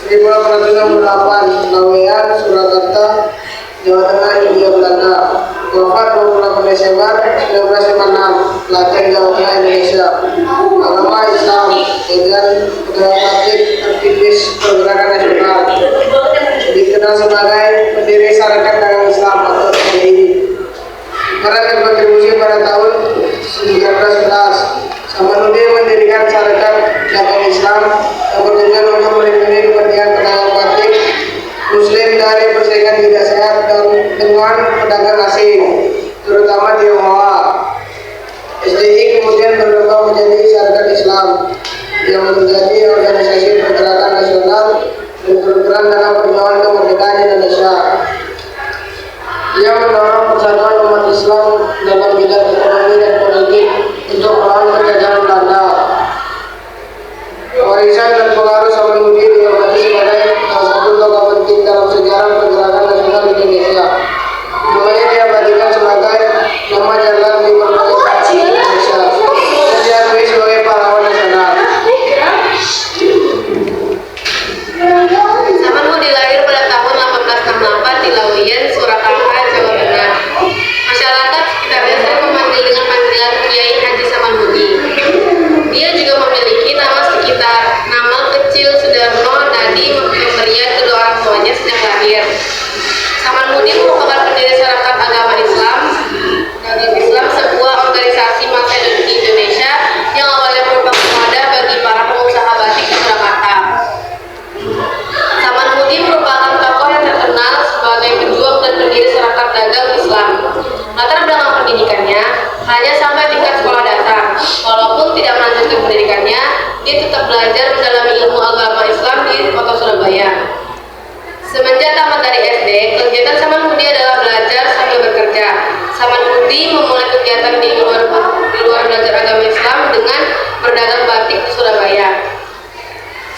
1868, Laweyan, Surakarta, Jawa Tengah, Hindia Belanda. Wafat 28 Desember 1956, Klaten, Jawa Tengah, Indonesia. Agama Islam, kemudian pegawai publik, aktivis pergerakan nasional, dikenal sebagai pendiri Sarekat Dagang Islam atau SDI. Karena berkontribusi pada tahun 1911, Samanhudi mendirikan Sarekat Dagang Islam yang bertujuan untuk melindungi kepentingan pedagang batik Muslim dari persaingan tidak sehat dan dengan pedagang asing, terutama Tionghoa. SDI kemudian berkembang menjadi Sarekat Islam yang menjadi organisasi pergerakan nasional dan berperan dalam perjuangan kemerdekaan Indonesia. Ia mendorong persatuan umat Islam dalam bidang ekonomi dan politik untuk melawan penjajahan Belanda. Warisan dan pengaruh Samanhudi dihormati sebagai salah satu tokoh penting dalam sejarah pergerakan nasional Indonesia. Namanya diabadikan sebagai nama jalan di berbagai kota Indonesia dan diakui sebagai pahlawan nasional. Samanhudi lahir pada tahun 1868 di Laweyan, Surakarta, Jawa Tengah. Masyarakat sekitarnya sering memanggil dengan panggilan Kiai Haji Samanhudi. Dia juga memiliki nama sekitar, nama kecil Sudarno Nadi pemberian kedua orang tuanya sejak lahir. Samanhudi merupakan pendiri Sarekat Agama Islam, sebuah organisasi massa di Indonesia yang awalnya merupakan wadah bagi para pengusaha batik di Surakarta. Samanhudi merupakan tokoh yang terkenal sebagai pejuang dan pendiri Sarekat Dagang Islam. Latar belakang pendidikannya hanya sampai tingkat sekolah dasar. Walaupun tidak melanjutkan pendidikannya, dia tetap belajar mendalami ilmu agama Islam di kota Surabaya. Semenjak tamat dari SD, kegiatan Samanhudi adalah belajar sambil bekerja. Samanhudi memulai kegiatan di luar belajar agama Islam dengan berdagang batik di Surabaya.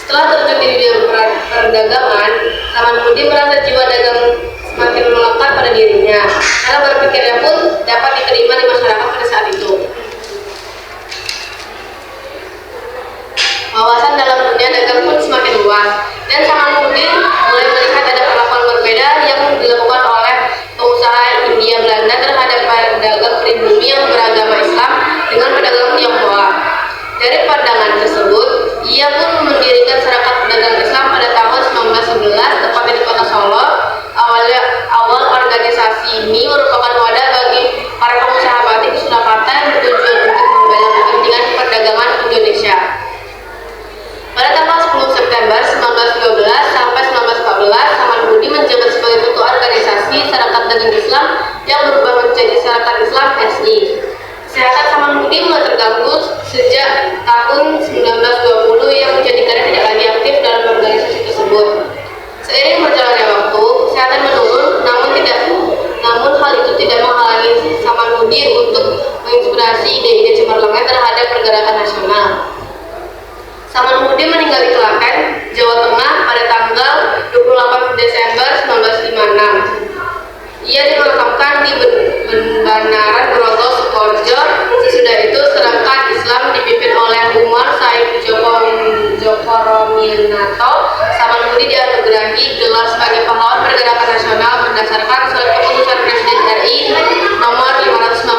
Setelah terjun di dunia perdagangan, Samanhudi merasa jiwa dagang semakin melekat pada dirinya, karena berpikirnya pun dapat diterima di masyarakat pada saat itu. Wawasan dalam dunia dagang pun semakin luas, dan Samanhudi mulai melihat ada perlakuan berbeda yang dilakukan oleh pengusaha Hindia Belanda terhadap pedagang pribumi yang beragama Islam dengan pedagang Tionghoa. Dari pandangan tersebut, ia pun mendirikan Sarekat Dagang Islam pada tahun 1911 tepatnya di kota Solo. Awal organisasi ini merupakan wadah bagi para pengusaha batik di Surakarta yang bertujuan untuk membela kepentingan perdagangan Indonesia. Pada tanggal 10 September 1912 sampai 1914, Samanhudi menjabat sebagai ketua organisasi Sarekat Dagang Islam yang berubah menjadi Sarekat Islam SI. Kesehatan Samanhudi mulai terganggu sejak tahun 1920 yang menjadikannya tidak lagi aktif dalam organisasi tersebut. Seiring berjalannya waktu, kesehatan menurun, namun hal itu tidak menghalangi Samanhudi untuk menginspirasi ide-ide cemerlangnya terhadap pergerakan nasional. Samanhudi meninggal di Klaten, Jawa Tengah pada tanggal 28 Desember 1956. Ia dimakamkan di Banaran Grogol, Sukoharjo. Sesudah itu Sarekat Islam dipimpin oleh Umar Said Djokorominato. Samanhudi dianugerahi gelar sebagai pahlawan pergerakan nasional berdasarkan surat keputusan Presiden RI nomor 560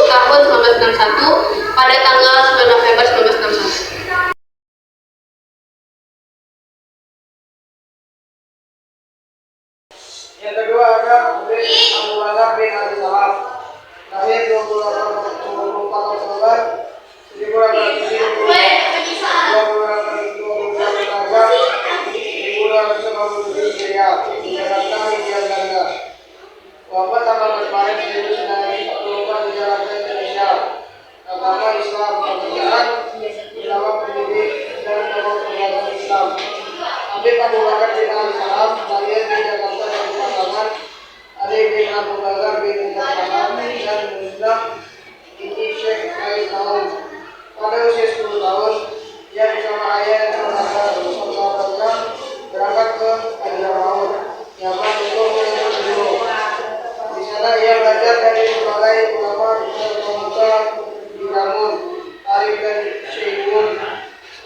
tahun 1961 pada tanggal 9 November 1961. Yang kedua ada Muhammad Abu Bakar bin Abi Salam, lahir 24 Oktober 1927, Jakarta, Hindia Belanda. Wafat tanggal 4 Maret 1944 di Jakarta, Indonesia. Agama Islam, pekerjaan ulama pendidik dan tokoh pergerakan Islam. Habib Abu Bakar bin Abi Salam, lahir di Jakarta dan pasangan Ali bin Abu Bakar bin Salam dan Muslim ini Syekh Said Salam. Pada usia 10 tahun, ia bersama ayah dan saudara berangkat ke Hadramaut, Yaman untuk menuntut ilmu. Di sana ia belajar dari berbagai ulama terkemuka di Rangun, Arif dan Syekhun.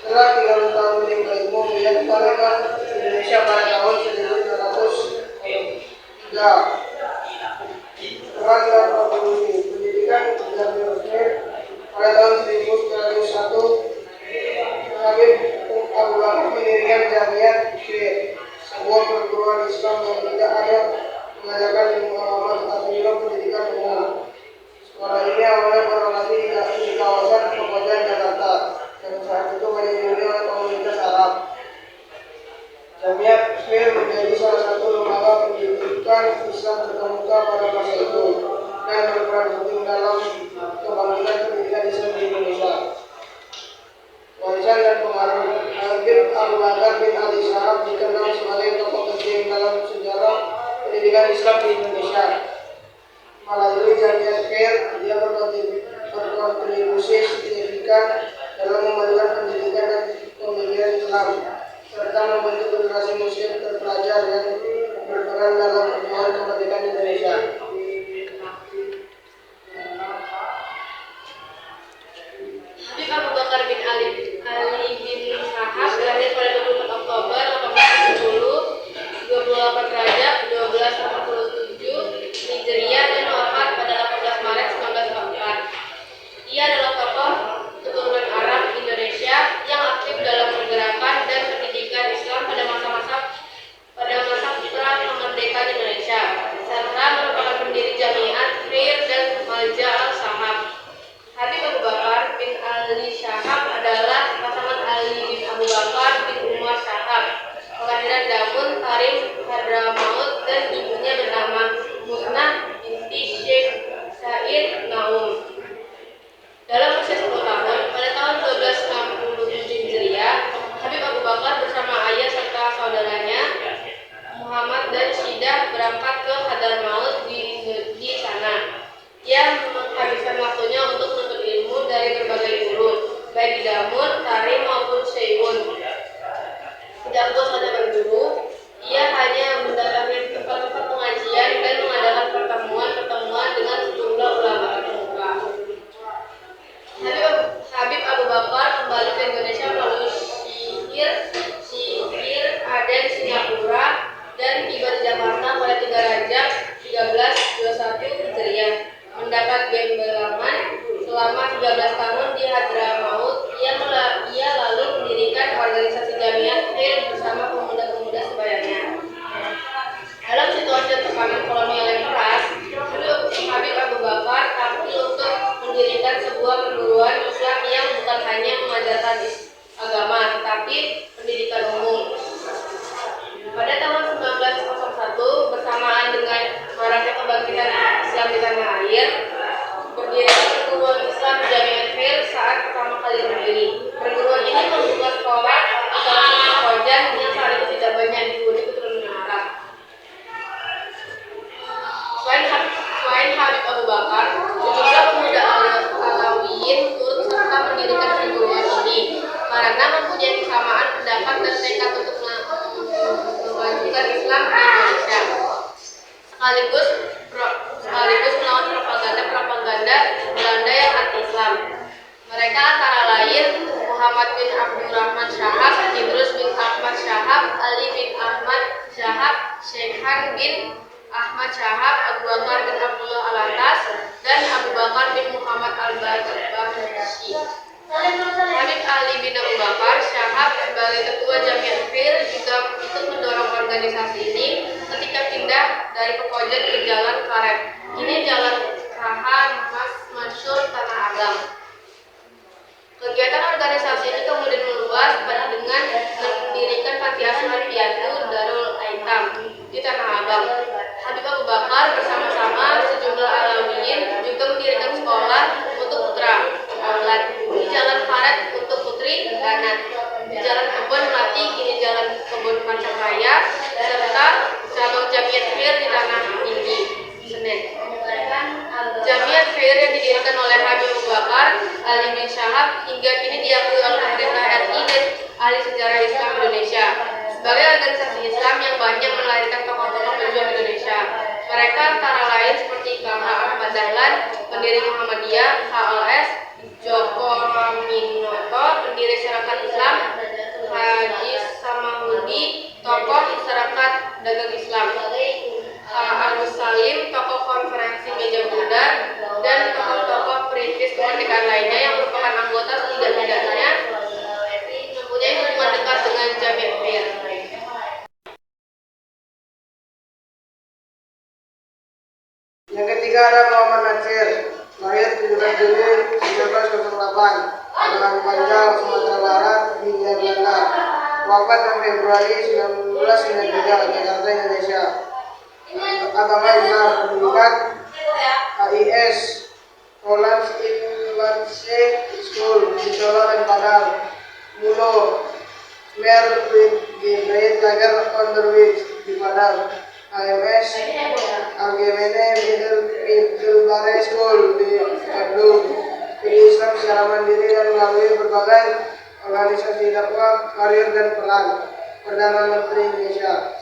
Setelah 30 tahun menempuh ilmu, ia kembali ke Indonesia Indonesia pada tahun 1903. Peran dan kontribusi pendidikan Jamiah Khair pada tahun 1901. Habib Abu Bakar mendirikan Jamiah Khair, sebuah perguruan Islam yang tidak hanya mengajarkan ilmu agama tetapi juga pendidikan umum. Sekolah ini awalnya berlokasi di kawasan Pekojan, Jakarta, dan saat itu banyak dihuni oleh komunitas Arab. Jamiah Khair menjadi salah satu lembaga pendidikan Islam terkemuka pada masa itu dan berperan penting dalam kebangkitan pendidikan Islam di Indonesia. Warisan dan pengaruh Habib Abu Bakar bin Ali Shahab dikenal sebagai tokoh penting dalam sejarah pendidikan Islam di Indonesia. Melalui Jamiah Khair, dia berkontribusi signifikan dalam memajukan pendidikan dan pemikiran Islam, serta membentuk generasi Muslim terpelajar yang berperan dalam perjuangan kemerdekaan Indonesia. Habib Abu Bakar bin Ali bin Shahab lahir pada 24 Oktober 1870, 28 Rajab 1287 Hijriah dan wafat pada 18 Maret 1944. Ia adalah tokoh keturunan Arab Indonesia yang aktif dalam pergerakan dan pendidikan Islam pada masa pra kemerdekaan Indonesia, serta merupakan pendiri Jamiah Khair dan Malja al-Shahab. Habib Abu Bakar bin Ali Shahab adalah pasangan Ali bin Abu Bakar bin Umar Shahab, kelahiran Damun, Tarim, Hadramaut, dan ibunya bernama Musnah binti Syekh Said Naum. Dalam usia 10 tahun, pada tahun 1267 Hijriah, Habib Abu Bakar bersama ayah serta saudaranya Muhammad dan Syidah berangkat ke Hadramaut di sana. Ia menghabiskan waktunya untuk menuntut ilmu dari berbagai guru, baik di Damun, Tarim maupun Seiwun. Tidak puas hanya berguru, ia hanya mendatangi tempat-tempat pengajian dan mengadakan pertemuan-pertemuan dengan sejumlah ulama terkemuka. Habib Abu Bakar kembali ke Indonesia melalui Sihir, Aden, Singapura, dan tiba di Jakarta pada 3 Rajab 1321 Hijriah. Mendapat gembalaman selama 13 tahun di Hadramaut, ia lalu mendirikan organisasi Jamiah Khair bersama pemuda-pemuda sebayanya. Dalam situasi tekanan kolonial yang keras, Habib Abu Bakar tampil untuk mendirikan sebuah perguruan Islam yang bukan hanya mengajarkan agama, tetapi pendidikan umum. Pada tahun 1901, bersamaan dengan maraknya kebangkitan Islam di tanah air, berdirikan perguruan Islam Jamiah Khair saat pertama kali berdiri. Perguruan ini membuka sekolah di kawasan Pekojan yang saat itu tidak banyak dihuni keturunan Arab. Selain Habib Abu Bakar, sejumlah pemuda Alawiyin turut serta mendirikan perguruan ini karena mempunyai kesamaan pendapat dan tekad untuk memajukan Islam di Indonesia, sekaligus melawan propaganda Belanda yang anti-Islam. Mereka antara lain Muhammad bin Abdurrahman Shahab, Idrus bin Ahmad Shahab, Ali bin Ahmad Shahab, Syekhan bin Ahmad Shahab, Abu Bakar bin Abdullah Al-Atas, dan Abu Bakar bin Muhammad Al-Barbashi. Habib Ali bin Abu Bakar Shahab sebagai ketua Jamiah Khair juga ikut mendorong organisasi ini ketika pindah dari Pekojan ke Jalan Karet. Ini Jalan Raha Mas Mansur Tanah Abang. Kegiatan organisasi ini kemudian meluas dengan mendirikan panti asuhan piatu Darul Aitam di Tanah Abang. Habib Abu Bakar bersama-sama sejumlah Alawiyin juga mendirikan sekolah untuk putra Aulad di Jalan Karet untuk putri Ganat, di Jalan Kebon Melati kini Jalan Kebon Pancasraya, serta cabang Jamiah Khair di Tanah Tinggi, Senen. Jamiah Khair yang didirikan oleh Habib Abu Bakar Ali bin Shahab hingga kini diakui oleh pemerintah RI dan ahli sejarah Islam Indonesia sebagai organisasi Islam yang banyak melahirkan tokoh-tokoh pejuang Indonesia. Mereka antara lain seperti Kang Ahmad Dahlan, pendiri Muhammadiyah, HLS, Joko Raminoto, pendiri Syarikat Islam, Haji Samahudi, tokoh Ketiga ada Muhammad Natsir, lahir 17 Juli 1908, dengan Panjang, Sumatera Barat, Hindia Belanda. Wafat 6 Februari 1993, Jakarta, Indonesia. Agama Islam, pendidikan AIS, Hollands Inlandse School di Solo dan Padang. Mulo, Mer Grade Lager Onderwijs di Padang. AMS, Algemene Middelbare School di Bandung. Studi Islam secara mandiri dan melalui berbagai organisasi dakwah, karir dan peran. Perdana Menteri Indonesia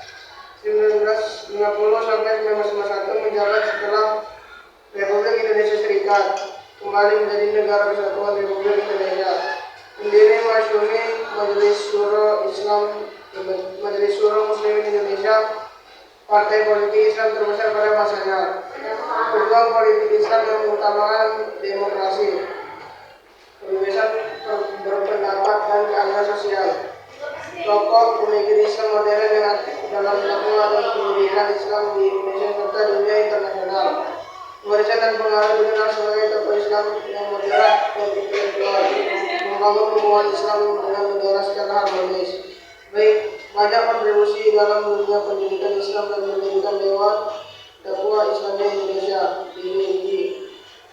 1950 sampai 1951 menjabat setelah Republik Indonesia Serikat kembali menjadi Negara Kesatuan Republik Indonesia. Pendiri Masyumi Majelis Syuro Muslimin Indonesia, partai politik Islam terbesar pada masanya. Pejuang politik Islam yang mengutamakan demokrasi, kebebasan berpendapat dan keadilan sosial. Tokoh pemikir Islam modern yang aktif dalam dakwah dan pendidikan Islam di Indonesia serta dunia internasional. Warisan dan pengaruh dikenal sebagai tokoh Islam yang moderat dan intelektual, membangun hubungan Islam dengan negara secara harmonis. Banyak kontribusi dalam dunia pendidikan Islam dan mendirikan Dewan Dakwah Islam di Indonesia (DDII).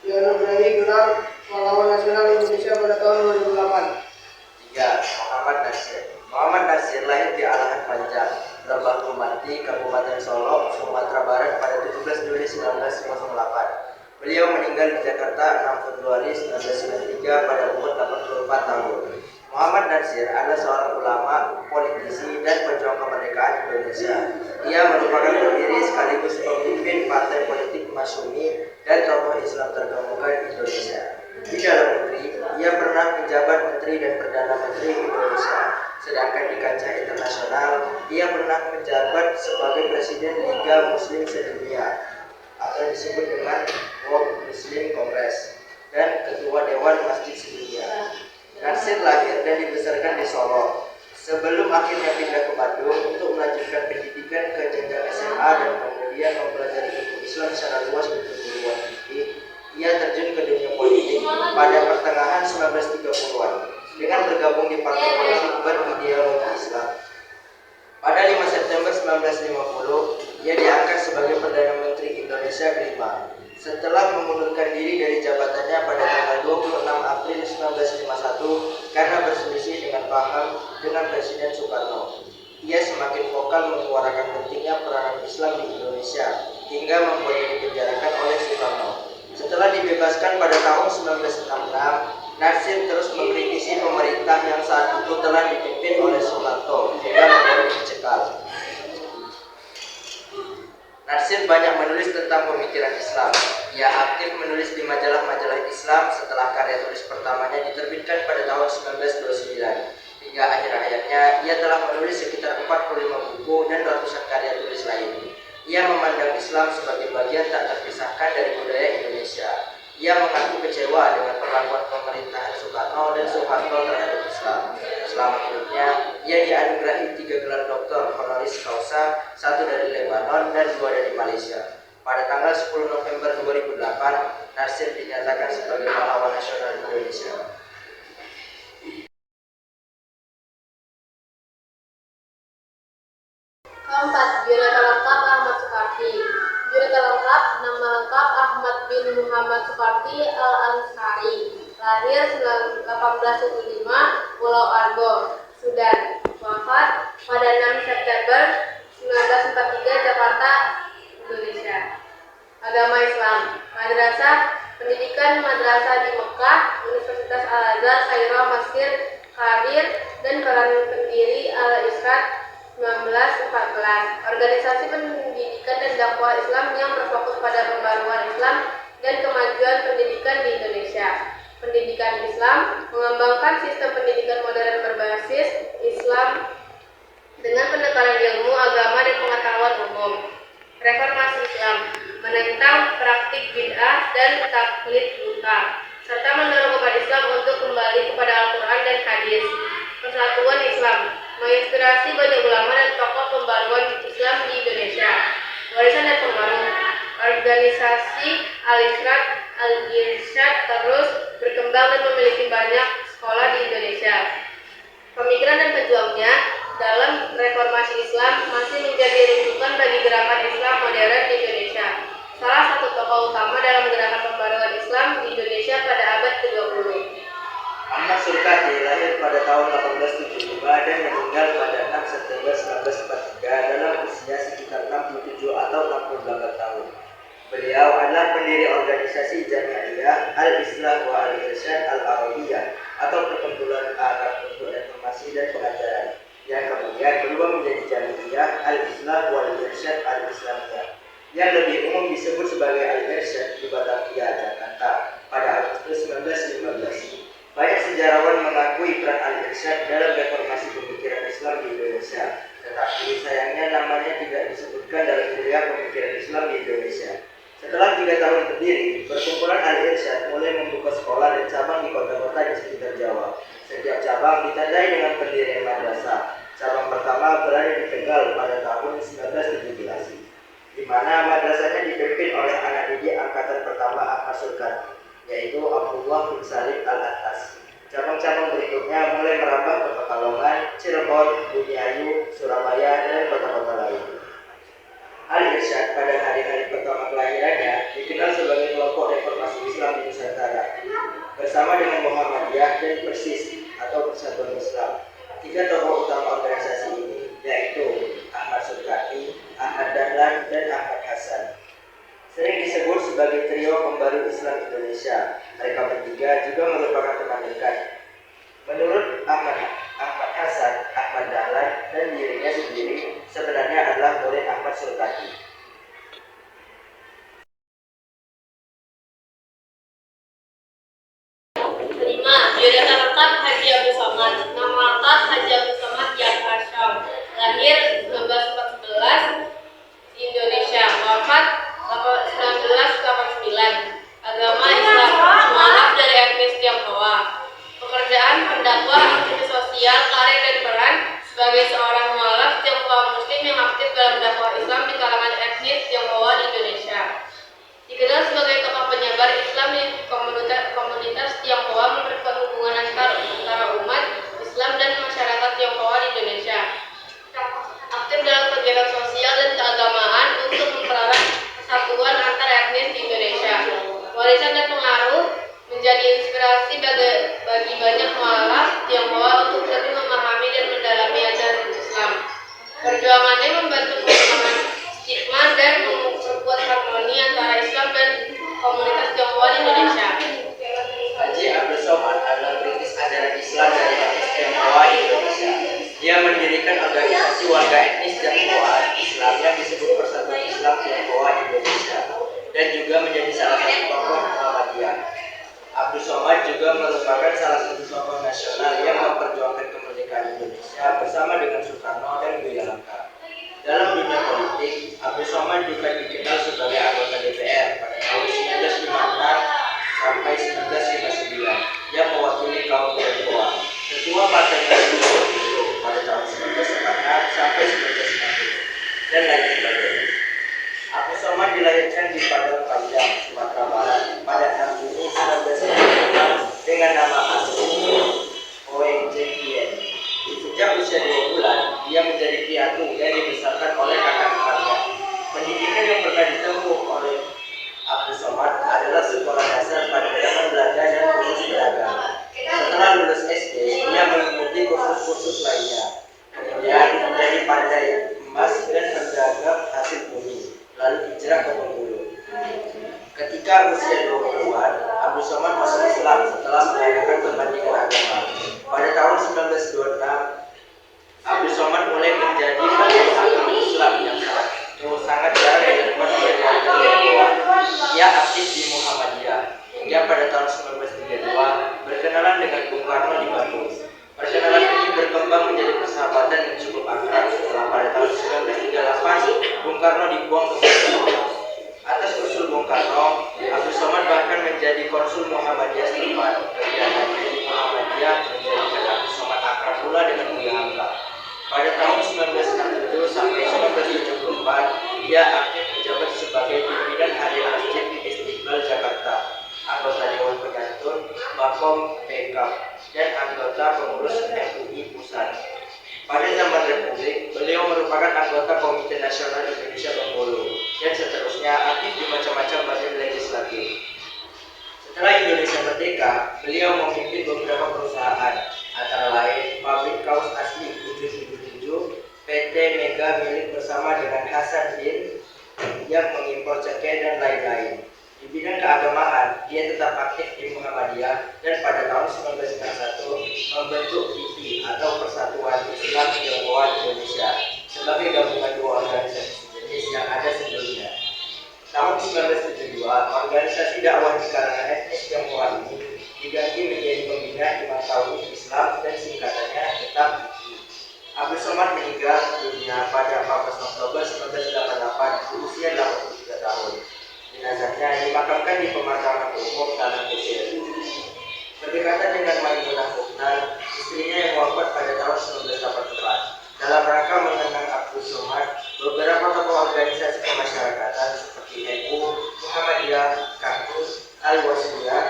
Dianugerahi gelar Pahlawan Nasional Indonesia pada tahun 2008. 3. Muhammad Natsir lahir di Alahan Panjang, Lebak Lumati, Kabupaten Solo, Sumatera Barat pada 17 Juli 1908. Beliau meninggal di Jakarta 6 Februari 1993 pada umur 84 tahun. Muhammad Natsir adalah seorang ulama, politisi, dan pejuang kemerdekaan Indonesia. Ia merupakan pendiri sekaligus pemimpin partai politik Masyumi dan tokoh Islam terkemuka di Indonesia. Di dalam negeri, ia pernah menjabat Menteri dan Perdana Menteri Indonesia. Sedangkan di kancah internasional, ia pernah menjabat sebagai Presiden Liga Muslim Sedunia atau disebut dengan World Muslim Congress dan Ketua Dewan Masjid Sedunia. Natsir lahir dan dibesarkan di Solo. Sebelum akhirnya pindah ke Bandung untuk melanjutkan pendidikan ke jenjang SMA dan kemudian mempelajari ilmu Islam secara luas di perguruan tinggi, ia terjun ke dunia politik pada pertengahan 1930-an dengan bergabung di partai politik berideologi Islam. Pada 5 September 1950, ia diangkat sebagai Perdana Menteri Indonesia kelima. Setelah mengundurkan diri dari jabatannya pada tanggal 26 April 1951 karena berselisih dengan paham dengan Presiden Soekarno, ia semakin vokal menyuarakan pentingnya peranan Islam di Indonesia hingga membuatnya dipenjarakan oleh Soekarno. Setelah dibebaskan pada tahun 1966, Natsir terus mengkritisi pemerintah yang saat itu telah dipimpin oleh Soeharto hingga membuatnya dicekal. Natsir banyak menulis tentang pemikiran Islam. Ia aktif menulis di majalah-majalah Islam setelah karya tulis pertamanya diterbitkan pada tahun 1929. Hingga akhir hayatnya, ia telah menulis sekitar 45 buku dan ratusan karya tulis lain. Ia memandang Islam sebagai bagian tak terpisahkan dari budaya Indonesia. Ia mengaku kecewa dengan perlakuan pemerintahan Soekarno dan Soeharto terhadap Islam. Selama hidupnya, ia dianugerahi 3 gelar doktor honoris causa, 1 dari Lebanon dan 2 dari Malaysia. Pada tanggal 10 November 2008, Natsir dinyatakan sebagai Pahlawan Nasional Indonesia. Keempat, biodata lengkap Ahmad Sukarti. Biodata lengkap, nama lengkap Ahmad bin Muhammad Sukarti Al-Ansari. Lahir 1875, Pulau Argo, Sudan. Wafat pada 6 September 1943, Jakarta, Indonesia. Agama Islam, madrasah, pendidikan madrasah di Mekah, Universitas Al-Azhar, Kairo, Mesir, karir dan peran pendiri Al-Israt 1914. Organisasi pendidikan dan dakwah Islam yang berfokus pada pembaruan Islam dan kemajuan pendidikan di Indonesia. Pendidikan Islam mengembangkan sistem pendidikan modern berbasis Islam dengan penekanan ilmu, agama, dan pengetahuan umum. Reformasi Islam menentang praktik bid'ah dan taklid buta, serta mendorong umat Islam untuk kembali kepada Al-Quran dan Hadis. Persatuan Islam menginspirasi banyak ulama dan tokoh pembaruan Islam di Indonesia. Warisan dan pengaruh Organisasi Al-Irsyad terus berkembang dan memiliki banyak sekolah di Indonesia. Pemikiran dan pejuangnya dalam reformasi Islam masih menjadi rujukan bagi gerakan Islam modern di Indonesia. Salah satu tokoh utama dalam gerakan pembaruan Islam di Indonesia pada abad ke-20. Ahmad Surkati lahir pada tahun 1875 dan meninggal pada 6 September 1943 dalam usia sekitar 67 atau 68 tahun. Beliau adalah pendiri organisasi Jami'iyah Al-Islah wa Al-Irsyad Al-Arabiyah atau Perkumpulan Arab untuk Reformasi dan Pengajaran yang kemudian berubah menjadi Jami'iyah Al-Islah wa Al-Irsyad Al-Islamiyah yang lebih umum disebut sebagai Al-Irsyad di Batavia, Jakarta pada Agustus 1915. Banyak sejarawan mengakui peran Al-Irsyad dalam reformasi pemikiran Islam di Indonesia, tetapi sayangnya namanya tidak disebutkan dalam kuliah pemikiran Islam di Indonesia. Setelah 3 tahun berdiri, perkumpulan Al-Irsyad mulai membuka sekolah dan cabang di kota-kota di sekitar Jawa. Setiap cabang ditandai dengan pendirian madrasah. Cabang pertama berada di Tegal pada tahun 1917, di mana madrasahnya dipimpin oleh anak didik angkatan pertama Ahmad Surkati, yaitu Abdullah bin Salim Al-Attas. Cabang-cabang berikutnya mulai merambah ke Pekalongan, Cirebon, Bumiayu, Surabaya, dan kota-kota lain. Al-Irsyad pada hari-hari pertama kelahirannya dikenal sebagai kelompok reformasi Islam di Nusantara, bersama dengan Muhammadiyah dan Persis atau Persatuan Islam. 3 tokoh utama organisasi ini yaitu Ahmad Surkati, Ahmad Dahlan, dan Ahmad Hasan. Sering disebut sebagai trio pembaru Islam Indonesia. Mereka bertiga juga merupakan teman dekat. Menurut Ahmad Hasan, Ahmad Dahlan dan dirinya sendiri sebenarnya adalah murid Ahmad Surkati. Kelima, biodata lengkap Haji Abdul Somad. Nama lengkap Haji Abdul Somad Yahya Syam. Lahir 1914 di Indonesia. Wafat 1989. Agama Islam, mualaf dari etnis Tionghoa. Pekerjaan pendakwah, aktivis sosial, karir dan peran sebagai seorang mualaf Tionghoa Muslim yang aktif dalam dakwah Islam di kalangan etnis Tionghoa di Indonesia. Dikenal sebagai tokoh penyebar Islam di komunitas Tionghoa, memperkuat hubungan antara umat Islam dan masyarakat Tionghoa di Indonesia. Aktif dalam kegiatan sosial dan keagamaan untuk mempererat persatuan antar etnis di Indonesia. Warisan dan pengaruh menjadi inspirasi bagi banyak mualaf Tionghoa untuk lebih memahami dan mendalami ajaran Islam. Perjuangannya membantu pengembangan stigma dan memperkuat harmoni antara Islam dan komunitas Tionghoa di Indonesia. Haji Abdul Somad adalah perintis ajaran Islam dari etnis Tionghoa di Indonesia. Dia mendirikan organisasi warga etnis Tionghoa Islam yang disebut Persatuan Islam Tionghoa Indonesia dan juga menjadi salah satu tokoh Muhammadiyah. Abdul Somad juga merupakan salah satu tokoh nasional yang memperjuangkan kemerdekaan Indonesia bersama dengan Soekarno dan Buya Hamka. Dalam dunia politik, Abdul Somad juga dikenal sebagai anggota DPR pada tahun 1956 sampai 1959 yang mewakili kaum Tionghoa. Ketua Partai Nasdem pada tahun 1946 sampai 1990 dan lain sebagainya. Abdul Somad dilahirkan di Padang Panjang, Sumatera Barat pada 6 Juni 1996 dengan nama asli Oeng Jekien. Sejak usia 2 bulan, dia menjadi piatu dan dibesarkan oleh kakak-kakaknya. Pendidikan yang pernah ditempuh oleh Abdul Somad adalah sekolah dasar pada zaman Belanda dan kursus beragama. Setelah lulus SD, ia mengikuti kursus-kursus lainnya. Kemudian menjadi pandai emas dan pendagang hasil bumi, lalu hijrah ke Bengkulu. Ketika usia 20-an, Abdul Somad masuk Islam setelah mengadakan perbandingan agama. Pada tahun 1926, Abdul Somad mulai menjadi pendiri agama Islam yang sangat jarang dilakukan oleh warga Tionghoa. Ia aktif di Muhammadiyah hingga pada tahun 1932 berkenalan dengan Bung Karno di Bandung. Perkenalan ini berkembang menjadi persahabatan yang cukup akrab setelah pada tahun 1938 Bung Karno dibuang ke Bandung. Atas usul Bung Karno, Abdul Somad bahkan menjadi konsul Muhammadiyah setempat. Kegiatannya di Muhammadiyah menjadikan Abdul Somad akrab pula dengan Buya Hamka. Pada tahun 1967 sampai 1974, dia aktif menjabat sebagai pimpinan harian Pada zaman Republik, beliau merupakan anggota Komite Nasional Indonesia Bengkulu dan seterusnya aktif di macam-macam badan legislatif. Setelah Indonesia merdeka, beliau memimpin beberapa perusahaan, antara lain pabrik kaos asli 777, PT Mega milik bersama dengan Hasan Bin yang mengimpor cengkeh dan lain-lain. Di bidang keagamaan, dia tetap aktif di Muhammadiyah dan pada tahun 1991 membentuk PITI atau Persatuan Islam Tionghoa Indonesia sebagai gabungan dua organisasi sejenis yang ada sebelumnya. Tahun 1972, organisasi dakwah di kalangan etnis Tionghoa ini diganti menjadi pembina Imam Tauhid Islam dan singkatannya tetap PITI. Abdul Somad meninggal dunia pada 14 Oktober 1988 berusia 83 tahun. Jenazahnya dimakamkan di pemakaman umum Tanah Kusir. Berdekatan dengan Maimunah Mukhtar, istrinya yang wafat pada tahun 1984. Dalam rangka mengenang Abdul Somad, beberapa tokoh organisasi kemasyarakatan seperti NU, Muhammadiyah, Kampus, Al-Wasliyah,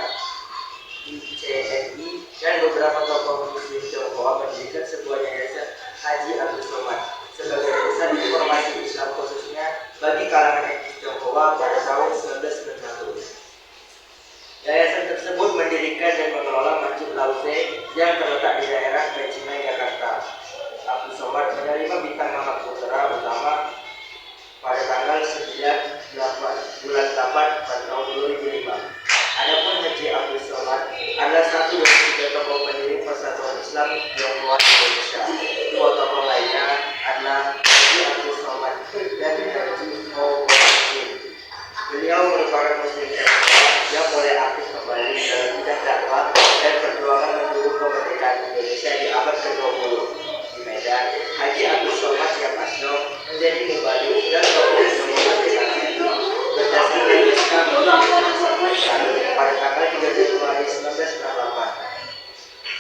ICNI, dan beberapa tokoh Muslim Tionghoa mendirikan sebuah yayasan Haji Abdul Somad sebagai pusat informasi Islam khususnya bagi kalangan etnis Tionghoa pada tahun 1991. Yayasan tersebut mendirikan dan mengelola Masjid Lause yang terletak di daerah Becimai, Jakarta. Abdul Somad menerima bintang Mahaputra utama pada tanggal 9 bulan 8 pada tahun 2005. Adapun Haji Abdul Somad adalah satu dari tiga tokoh pendiri Persatuan Islam Tionghoa Indonesia. Dua tokoh lainnya adalah Haji Abdul Somad dan Haji Muhammad. Beliau merupakan Muslim Tionghoa yang mulai aktif kembali dalam bidang dakwah dan perjuangan menuju kemerdekaan Indonesia di abad ke-20. Di Medan, Haji Abdul Somad yang asli menjadi mubalik dan tokoh Islam berdasarkan SK pada tanggal 3 Januari 1998.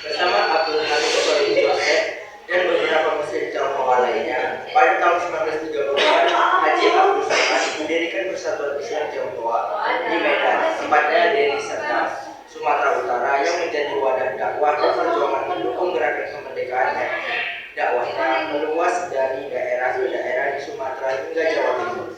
Bersama Abdul Hamid Solim Joseph dan beberapa Muslim Tionghoa lainnya, pada tahun 1934 Haji Abdul Somad mendirikan Persatuan Islam Tionghoa di Medan, tempatnya Deli Serdang, Sumatera Utara, yang menjadi wadah dakwah dan perjuangan mendukung gerakan kemerdekaan dan dakwahnya meluas dari daerah ke daerah di Sumatera hingga Jawa Timur.